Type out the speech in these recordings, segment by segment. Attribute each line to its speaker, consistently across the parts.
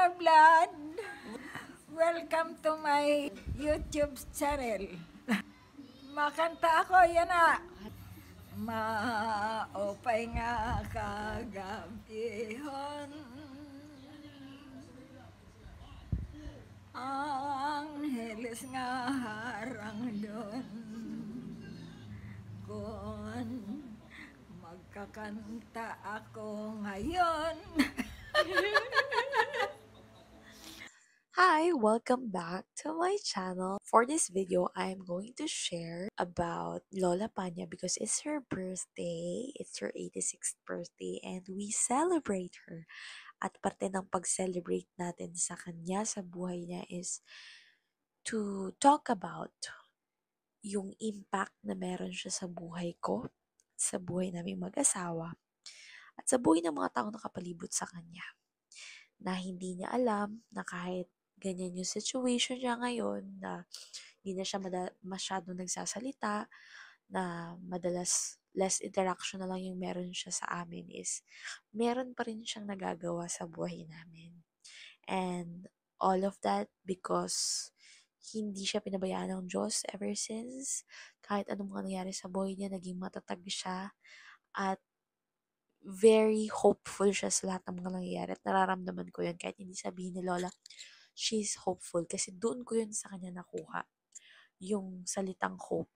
Speaker 1: ka-blood! Welcome to my YouTube channel. Makanta ako, yan na. Maopay nga kagabihon, Angeles nga harang doon. Kung magkakanta ako ngayon.
Speaker 2: Hi, welcome back to my channel. For this video, I'm going to share about Lola Panya because it's her birthday. It's her 86th birthday and we celebrate her. At parte ng pag-celebrate natin sa kanya, sa buhay niya is to talk about yung impact na meron siya sa buhay ko, sa buhay naming mag-asawa, at sa buhay ng mga taong nakapalibot sa kanya. Na hindi niya alam na kahit ganyan yung situation niya ngayon, na hindi na siya masyado nagsasalita, na madalas less interaction na lang yung meron siya sa amin, is meron pa rin siyang nagagawa sa buhay namin. And all of that because hindi siya pinabayaan ng Diyos ever since. Kahit anong mga nangyari sa buhay niya, naging matatag siya at very hopeful siya sa lahat ng mga nangyayari at nararamdaman ko yun kahit hindi sabihin ni Lola, she's hopeful kasi doon ko yun sa kanya nakuha, yung salitang hope.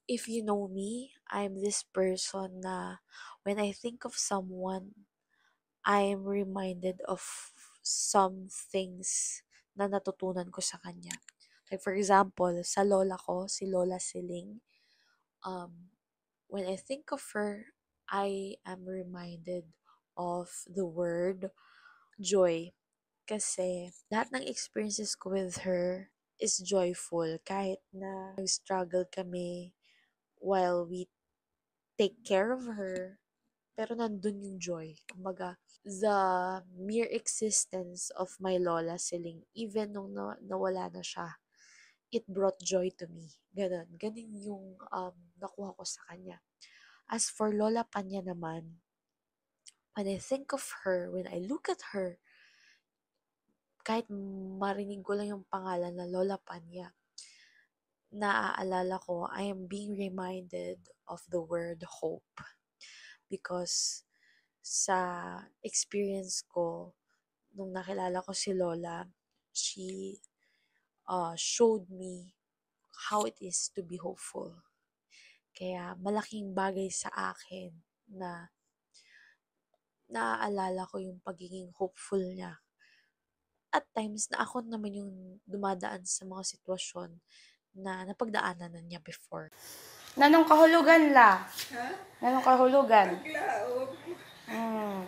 Speaker 2: If you know me, I'm this person na when I think of someone, I am reminded of some things na natutunan ko sa kanya. Like for example, sa lola ko, si Lola Siling, when I think of her, I am reminded of the word joy. Kasi lahat ng experiences ko with her is joyful. Kahit na nag-struggle kami while we take care of her, pero nandun yung joy. Kumbaga, the mere existence of my Lola Siling, even nung nawala na siya, it brought joy to me. Ganon. Ganon yung nakuha ko sa kanya. As for Lola Panya naman, when I think of her, when I look at her, kahit marinig ko lang yung pangalan na Lola Panya, naaalala ko, I am being reminded of the word hope. Because sa experience ko, nung nakilala ko si Lola, she showed me how it is to be hopeful. Kaya malaking bagay sa akin na naaalala ko yung pagiging hopeful niya. At times na ako naman yung dumadaan sa mga sitwasyon na napagdaanan na niya before.
Speaker 3: Nanong kahulugan la?
Speaker 1: Ha?
Speaker 3: Nanong kahulugan?
Speaker 1: Paglaog.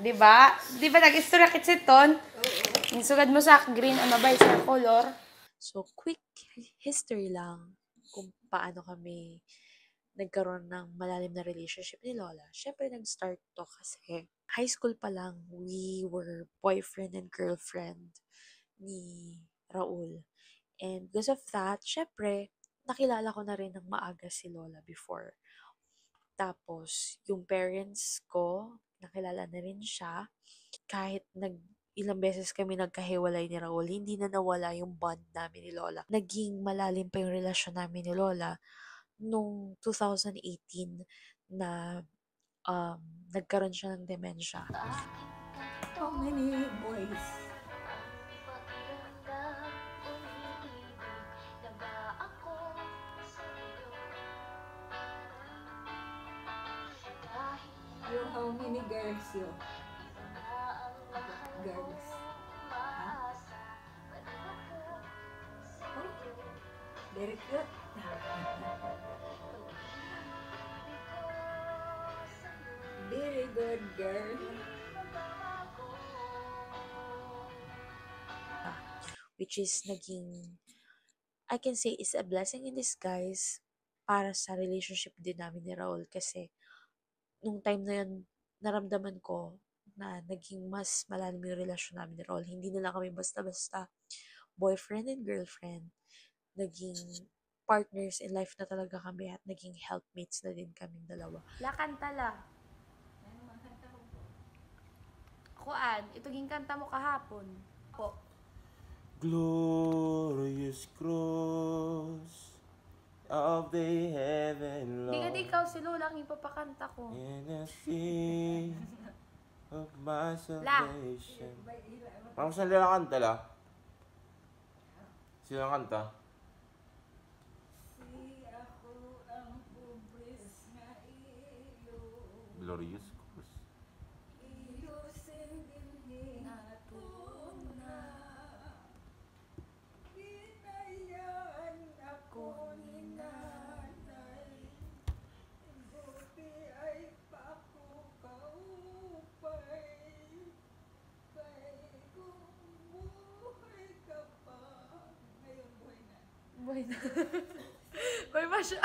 Speaker 3: Di ba? Di ba nag-istorya kitsiton?
Speaker 1: Oo.
Speaker 3: Insugad mo sa green ang mabay sa color.
Speaker 2: So, quick history lang kung paano kami nagkaroon ng malalim na relationship ni Lola. Siyempre, nag-start to kasi high school pa lang, we were boyfriend and girlfriend ni Raul. And because of that, syempre, nakilala ko na rin ng maaga si Lola before. Tapos, yung parents ko, nakilala na rin siya. Kahit ilang beses kami nagkahiwalay ni Raul, hindi na nawala yung bond namin ni Lola. Naging malalim pa yung relasyon namin ni Lola nung 2018 na nagkaroon siya ng dementia.
Speaker 1: How many boys? You, how many girls you? Girls. Huh? Oh, very cute. Very good girl.
Speaker 2: Which is naging, I can say, is a blessing in disguise para sa relationship din namin ni Raul. Kasi, nung time na yun, naramdaman ko na naging mas malalim yung relasyon namin ni Raul. Hindi na lang kami basta-basta boyfriend and girlfriend. Naging partners in life na talaga kami at naging helpmates na din kaming dalawa.
Speaker 3: Lakanta la. kuan, ito ging kanta mo kahapon. Po.
Speaker 4: Glorious cross of the heaven,
Speaker 3: Di ka
Speaker 4: Lord,
Speaker 3: ikaw si Lola ang ipapakanta ko.
Speaker 4: in the sea of my salvation. Parang saan nila kanta la? Sila kanta?
Speaker 1: Si ako ang pubris nga iyo.
Speaker 4: Glorious cross.
Speaker 1: Iyo singin hatun na. Binayaan ako ni nanay. Buti ay pako kaupay. Kay kung buhay ka pa. Ngayon buhay na.
Speaker 3: Boy na. Boy, masya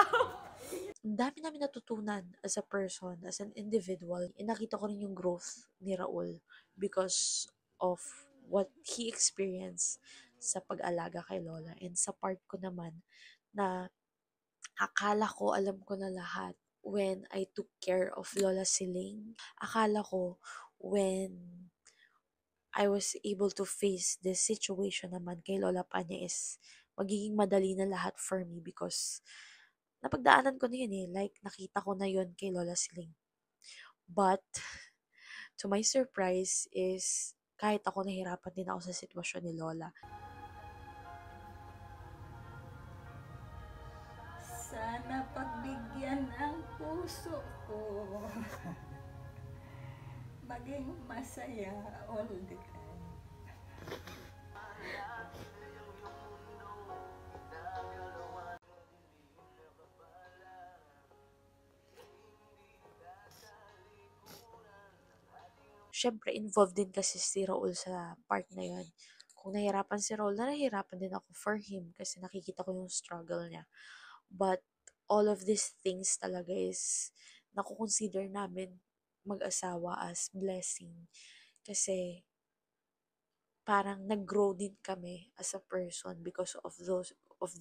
Speaker 2: Ang dami namin natutunan as a person, as an individual. And nakita ko rin yung growth ni Raul because of what he experienced sa pag-alaga kay Lola. And sa part ko naman na akala ko alam ko na lahat when I took care of Lola Siling. Akala ko when I was able to face this situation naman kay Lola Panya is magiging madali na lahat for me because napagdaanan ko na yun eh. Like, nakita ko na yun kay Lola Siling. But, to my surprise is, kahit ako nahirapan din ako sa sitwasyon ni Lola.
Speaker 1: Sana pagbigyan ang puso ko. Maging masaya all the time.
Speaker 2: Siyempre, involved din kasi si Raul sa part na yun. Kung nahirapan si Raul, nahihirapan din ako for him kasi nakikita ko yung struggle niya. But, all of these things talaga is nakukonsider namin mag-asawa as blessing. Kasi, parang nag-grow din kami as a person because of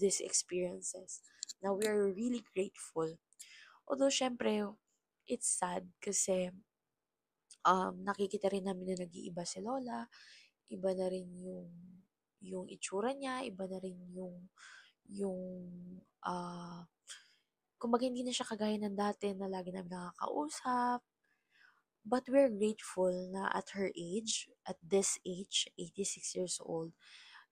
Speaker 2: these experiences. Now, we are really grateful. Although, syempre, it's sad kasi nakikita rin namin na nag-iiba si Lola, iba na rin yung itsura niya, iba na rin yung kumbaga hindi na siya kagaya ng dati na lagi namin nakakausap. But we're grateful na at her age, at this age, 86 years old,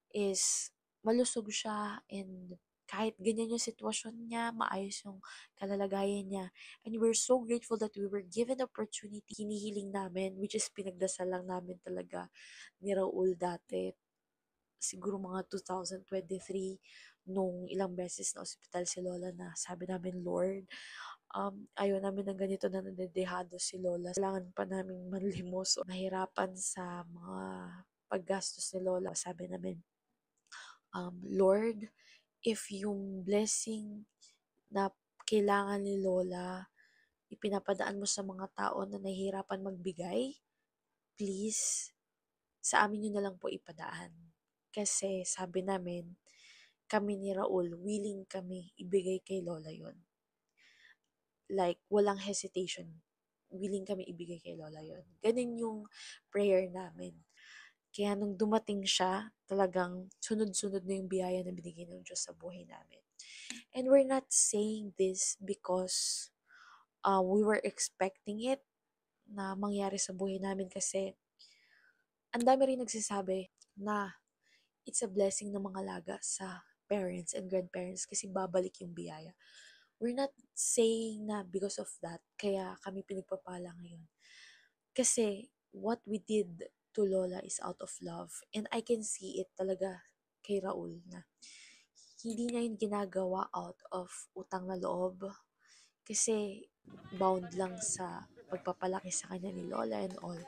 Speaker 2: is malusog siya and kahit ganyan yung sitwasyon niya, maayos yung kalalagayan niya. And we're so grateful that we were given the opportunity, hinihiling namin, which is pinagdasal lang namin talaga ni Raul dati. Siguro mga 2023, nung ilang beses na ospital si Lola na sabi namin, Lord, ayaw namin ng ganito na nadedehado si Lola. Kailangan pa namin manlimos o nahirapan sa mga paggastos ni Lola. Sabi namin, Lord, if yung blessing na kailangan ni Lola, ipinapadaan mo sa mga tao na nahihirapan magbigay, please, sa amin yun na lang po ipadaan. Kasi sabi namin, kami ni Raul, willing kami ibigay kay Lola yun. Like, walang hesitation. Willing kami ibigay kay Lola yun. Ganun yung prayer namin. Kaya nung dumating siya, talagang sunod-sunod na yung biyaya na binigay ng Diyos sa buhay namin. And we're not saying this because we were expecting it na mangyari sa buhay namin kasi ang dami rin nagsasabi na it's a blessing ng mga alaga sa parents and grandparents kasi babalik yung biyaya. We're not saying na because of that, kaya kami pinagpapala ngayon. Kasi what we did to Lola is out of love. And I can see it talaga kay Raul na hindi niya yung ginagawa out of utang na loob. Kasi bound lang sa pagpapalaki sa kanya ni Lola and all.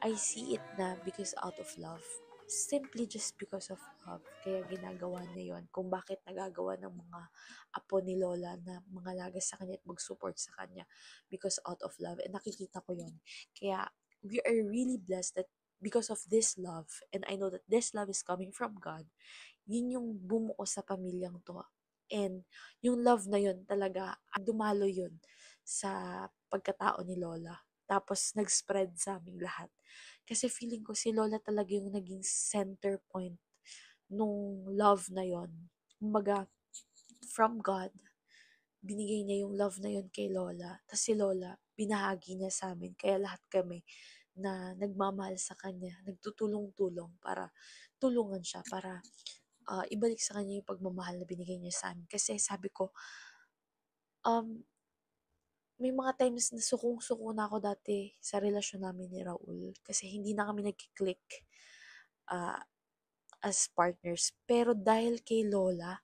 Speaker 2: I see it na because out of love. Simply just because of love. Kaya ginagawa niya yon. Kung bakit nagagawa ng mga apo ni Lola na mga lagas sa kanya at mag-support sa kanya. Because out of love. And nakikita ko yon. Kaya we are really blessed that because of this love, and I know that this love is coming from God, yun yung bumuo sa pamilyang to. And yung love na yun talaga, dumalo yun sa pagkatao ni Lola. Tapos nag-spread sa aming lahat. Kasi feeling ko si Lola talaga yung naging center point nung love na yon. Kumbaga, from God, binigay niya yung love na yon kay Lola. Tapos si Lola, binahagi niya sa amin. Kaya lahat kami na nagmamahal sa kanya, nagtutulong-tulong para tulungan siya, para ibalik sa kanya yung pagmamahal na binigay niya sa amin. Kasi sabi ko, um, may mga times na sukong-suko na ako dati sa relasyon namin ni Raul. Kasi hindi na kami nagkiklik ah, as partners. Pero dahil kay Lola,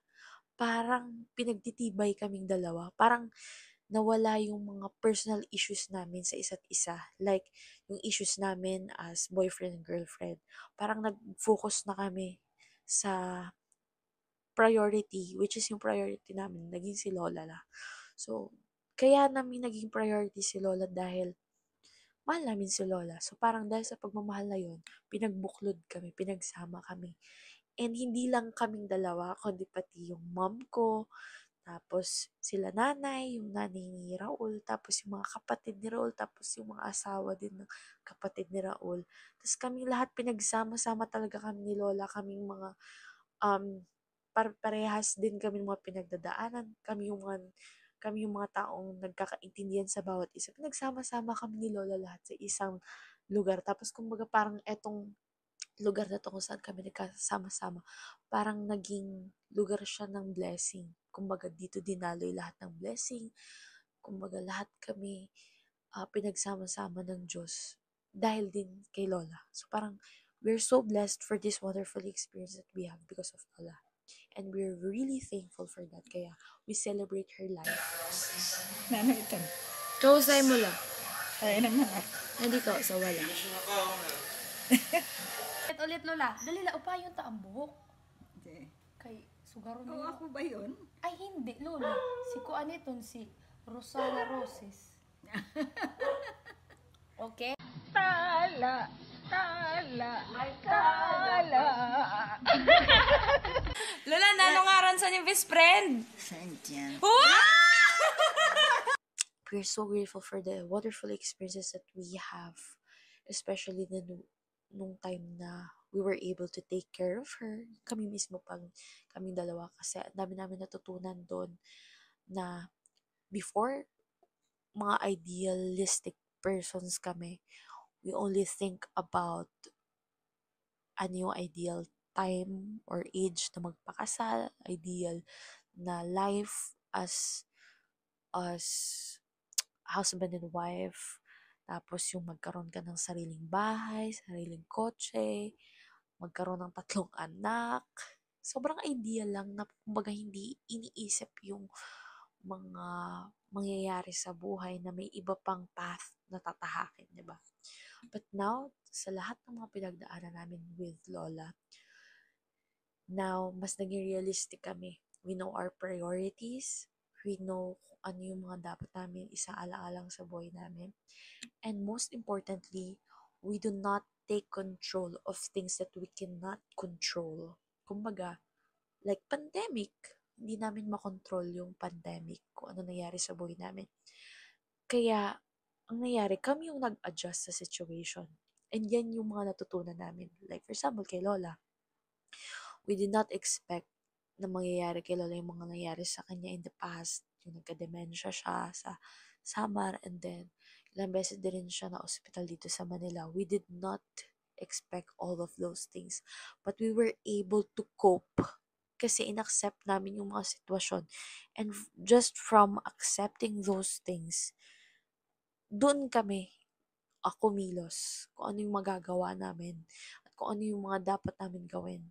Speaker 2: parang pinagtitibay kaming dalawa. Parang nawala yung mga personal issues namin sa isa't isa. Like, yung issues namin as boyfriend and girlfriend. Parang nag-focus na kami sa priority, which is yung priority namin, naging si Lola la. So, kaya namin naging priority si Lola dahil mahal namin si Lola. So, parang dahil sa pagmamahal na yun, pinagbuklod kami, pinagsama kami. And hindi lang kaming dalawa, kundi pati yung mom ko, tapos sila nanay, yung nanay ni Raul, tapos yung mga kapatid ni Raul, tapos yung mga asawa din ng kapatid ni Raul. Tapos kaming lahat pinagsama-sama talaga kami ni Lola, kaming mga um, parehas din kami ng mga pinagdadaanan. Kami yung mga taong nagkakaintindihan sa bawat isa. Pinagsama-sama kami ni Lola lahat sa isang lugar. Tapos kumbaga parang etong lugar na to kung saan kami nagkasama-sama, parang naging lugar siya ng blessing. Kumbaga dito dinaloy lahat ng blessing. Kumbaga lahat kami pinagsama-sama ng Diyos dahil din kay Lola. So parang we're so blessed for this wonderful experience that we have because of Lola. And we're really thankful for that. Kaya we celebrate her life.
Speaker 1: Nano ito?
Speaker 3: Kausay mo lang.
Speaker 1: Ay naman.
Speaker 3: Hindi ka sa wala. Ulit Lola. Dali la, upayon ta ang buhok.
Speaker 1: Okay.
Speaker 3: Kay sugaro
Speaker 1: Oo,
Speaker 3: na.
Speaker 1: ako ba yun?
Speaker 3: Ay hindi, Lola. Si Kuan iton, si Rosana Roses. Okay?
Speaker 1: Tala, tala, tala.
Speaker 3: Lola, nanong aran sa niyong best friend?
Speaker 1: Sandyan.
Speaker 2: We're so grateful for the wonderful experiences that we have, especially nung time na we were able to take care of her. Kami mismo pang kaming dalawa kasi ang dami namin natutunan doon na before mga idealistic persons kami, we only think about ano yung ideal time or age na magpakasal, ideal na life as husband and wife, tapos yung magkaroon ka ng sariling bahay, sariling kotse, magkaroon ng 3 anak. Sobrang ideal lang na kumbaga hindi iniisip yung mga mangyayari sa buhay na may iba pang path na tatahakin, di ba? But now, sa lahat ng mga pinagdaanan namin with Lola, now, mas naging realistic kami. We know our priorities. We know kung ano yung mga dapat namin isaalang-alang sa buhay namin. And most importantly, we do not take control of things that we cannot control. Kumbaga, like pandemic, hindi namin makontrol yung pandemic, kung ano nangyari sa buhay namin. Kaya, ang nangyari, kami yung nag-adjust sa situation. And yan yung mga natutunan namin. Like, for example, kay Lola, we did not expect na mangyayari kay Lola yung mga nangyari sa kanya in the past. Yung nagka-dementia siya sa Samar, and then ilang beses din rin siya na hospital dito sa Manila. We did not expect all of those things. But we were able to cope kasi inaccept namin yung mga sitwasyon. And just from accepting those things, doon kami kumilos kung ano yung magagawa namin at kung ano yung mga dapat namin gawin.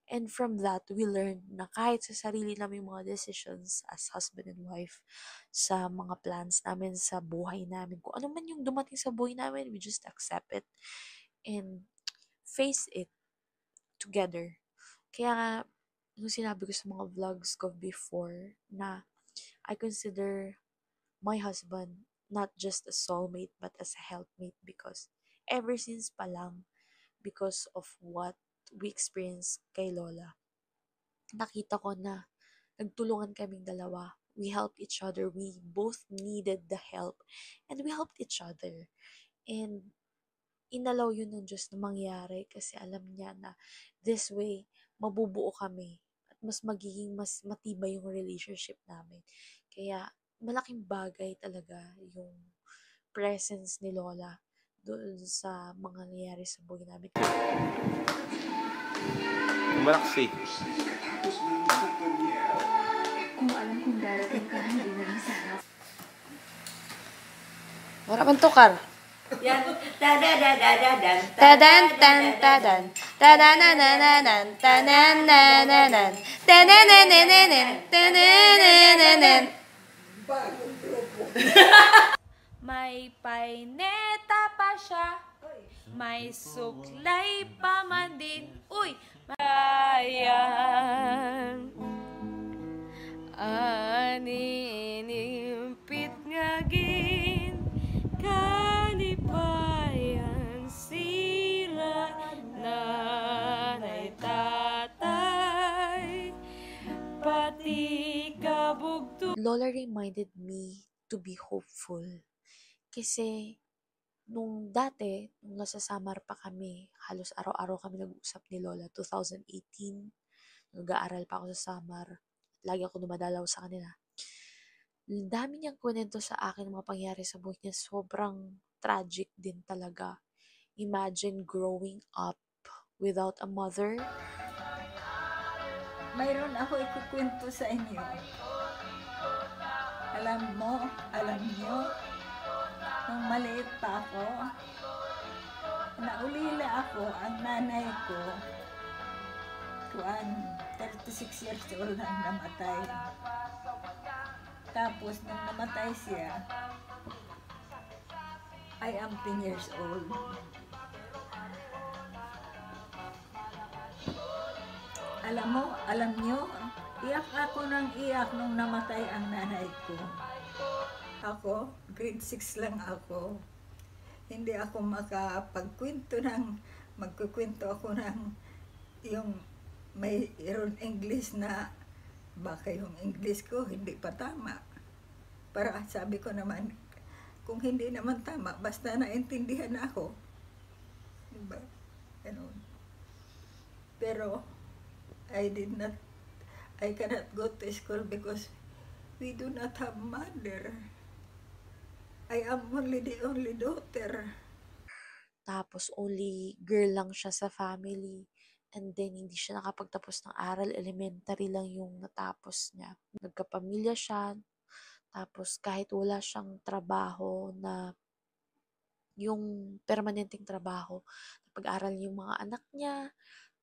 Speaker 2: And from that, we learned na kahit sa sarili namin mga decisions as husband and wife, sa mga plans namin, sa buhay namin, kung ano man yung dumating sa buhay namin, we just accept it and face it together. Kaya nga, nung sinabi ko sa mga vlogs ko before na I consider my husband not just a soulmate but as a helpmate because ever since pa lang, because of what we experienced kay Lola, nakita ko na nagtulungan kaming dalawa. We helped each other. We both needed the help and we helped each other. And inalaw yun ng Diyos na mangyari kasi alam niya na this way, mabubuo kami at mas magiging mas matibay yung relationship namin. Kaya malaking bagay talaga yung presence ni Lola doon sa mga nangyayari sa buhay namin.
Speaker 4: Malaksi.
Speaker 1: Kung alam kong darating ka, hindi na rin sana.
Speaker 3: Wala man tukar.
Speaker 1: Yan. Da-da-da-da-da-dan.
Speaker 3: Tadan tan tadan. Tadananananan. Tananananan. Tananananan. Tananananan. May paineta pa siya. May suklay pa man din. Uy! Ayan. Aninimpit nga gin. Kalipayan sila. Nanay tatay. Pati kabugto.
Speaker 2: Lola reminded me to be hopeful. Kasi nung dati, nung nasa Samar pa kami, halos araw-araw kami nag-usap ni Lola. 2018, nag-aaral pa ako sa Samar. Lagi ako dumadalaw sa kanila. Ang dami niyang kwento sa akin mga pangyari sa buhay niya. Sobrang tragic din talaga. Imagine growing up without a mother.
Speaker 1: Mayroon ako ikukwento sa inyo. Alam niyo, nung maliit pa ako, naulila ako, ang nanay ko, 36 years old nang namatay. Tapos, nung namatay siya, I am 10 years old. Alam niyo, iyak ako ng iyak nung namatay ang nanay ko. Ako, grade 6 lang ako. Hindi ako magkukwento ako ng yung mayroon English na baka yung English ko hindi pa tama. Para sabi ko naman, kung hindi naman tama, basta naintindihan ako. Diba? Ganun. Pero, I cannot go to school because we do not have mother. I am only the only daughter.
Speaker 2: Tapos only girl lang siya sa family. And then hindi siya nakapagtapos ng aral. Elementary lang yung natapos niya. Nagkapamilya siya. Tapos kahit wala siyang trabaho na yung permanenteng trabaho, napag-aral niya yung mga anak niya.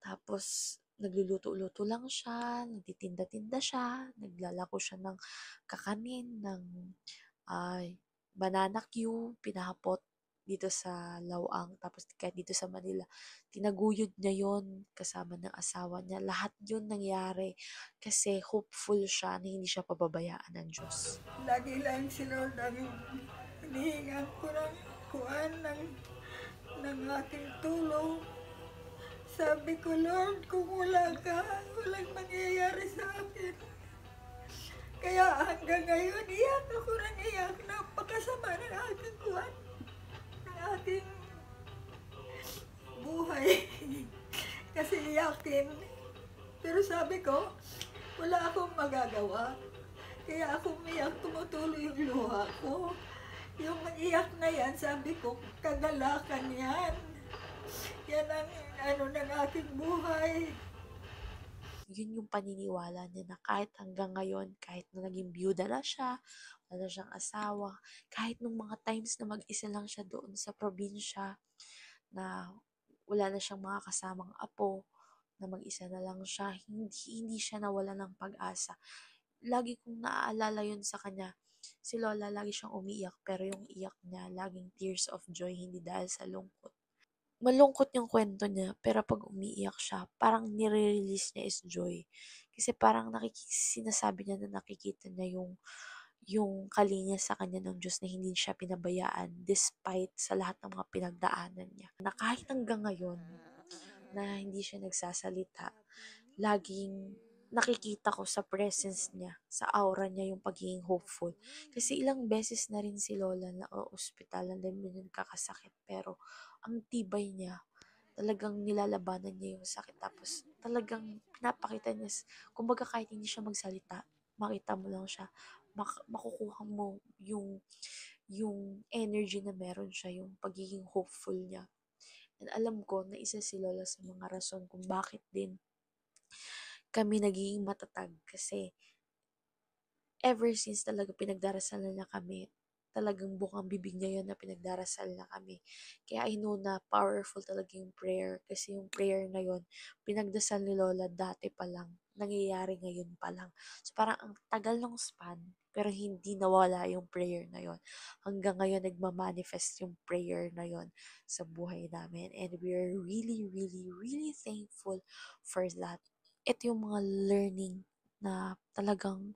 Speaker 2: Tapos nagluluto-luto lang siya, nagtitinda-tinda siya, naglalako siya ng kakanin, ng banana Q, pinahapot dito sa Lawang, tapos kahit dito sa Manila. Tinaguyod niya yon kasama ng asawa niya. Lahat yun nangyari kasi hopeful siya na hindi siya pababayaan ng Diyos.
Speaker 1: Lagi lang si Lord ang hinihingan ko ng kuan ng aking tulong. Sabi ko, Lord, kung wala ka, walang mangyayari sa akin. Kaya hanggang ngayon, iyak ako ng iyak. Napakasama ng aking kuwan, ng aking buhay. Kasi iyakin. Pero sabi ko, wala akong magagawa. Kaya ako umiyak, tumutuloy yung luha ko. Yung iyak na yan, sabi ko, kagalakan yan. Yan ang ng aking buhay.
Speaker 2: Yun yung paniniwala niya na kahit hanggang ngayon, kahit na naging byuda na siya, wala na siyang asawa, kahit nung mga times na mag-isa lang siya doon sa probinsya, na wala na siyang mga kasamang apo, na mag-isa na lang siya, hindi siya nawala ng pag-asa. Lagi kong naaalala yun sa kanya. Si Lola, lagi siyang umiiyak, pero yung iyak niya, laging tears of joy, hindi dahil sa lungkot. Malungkot yung kwento niya, pero pag umiiyak siya, parang nire-release niya is joy. Kasi parang sinasabi niya na nakikita niya yung kalinya sa kanya ng Diyos na hindi siya pinabayaan despite sa lahat ng mga pinagdaanan niya. Na kahit hanggang ngayon, na hindi siya nagsasalita, laging nakikita ko sa presence niya, sa aura niya yung pagiging hopeful. Kasi ilang beses na rin si Lola na ospital, and then nagkakasakit, pero ang tibay niya. Talagang nilalabanan niya yung sakit. Tapos talagang pinapakita niya, kumbaga kahit hindi siya magsalita, makita mo lang siya, makukuha mo yung energy na meron siya, yung pagiging hopeful niya. And alam ko na isa si Lola sa mga rason kung bakit din kami nagiging matatag kasi ever since talaga pinagdarasalan niya kami, talagang bukang bibig niya yun na pinagdarasal na kami. Kaya I know na powerful talaga yung prayer kasi yung prayer na yun, pinagdasal ni Lola dati pa lang, nangyayari ngayon pa lang. So parang ang tagal ng span, pero hindi nawala yung prayer na yun. Hanggang ngayon nagmamanifest yung prayer na yun sa buhay namin. And we're really, really, really thankful for that. Ito yung mga learning na talagang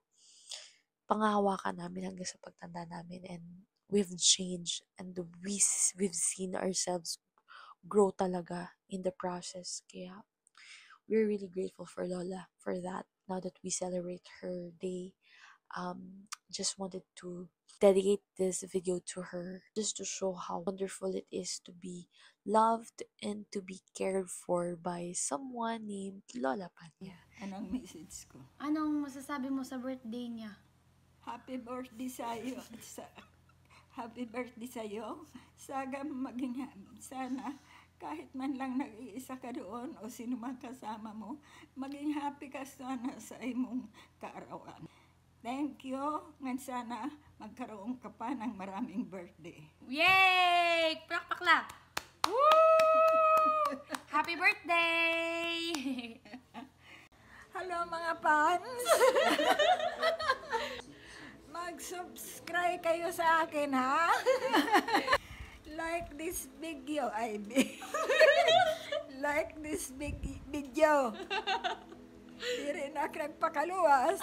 Speaker 2: panghahawakan namin hanggang sa pagtanda namin, and we've changed and we've seen ourselves grow talaga in the process. Kaya we're really grateful for Lola for that. Now that we celebrate her day, just wanted to dedicate this video to her just to show how wonderful it is to be loved and to be cared for by someone named Lola Panya.
Speaker 1: Anong message ko?
Speaker 3: Anong masasabi mo sa birthday niya?
Speaker 1: Happy birthday sa'yo. Happy birthday sa'yo. Sana kahit man lang nag-iisa ka doon o sino man kasama mo, maging happy ka sana sa imong kaarawan. Thank you. Ngan sana magkaroon ka pa ng maraming birthday.
Speaker 3: Yay! Pakpak lang! Woo! Happy birthday!
Speaker 1: Hello mga fans! Mag-subscribe kayo sa akin, ha? Like this video, like this big video. Di rin ako nagpakaluwas.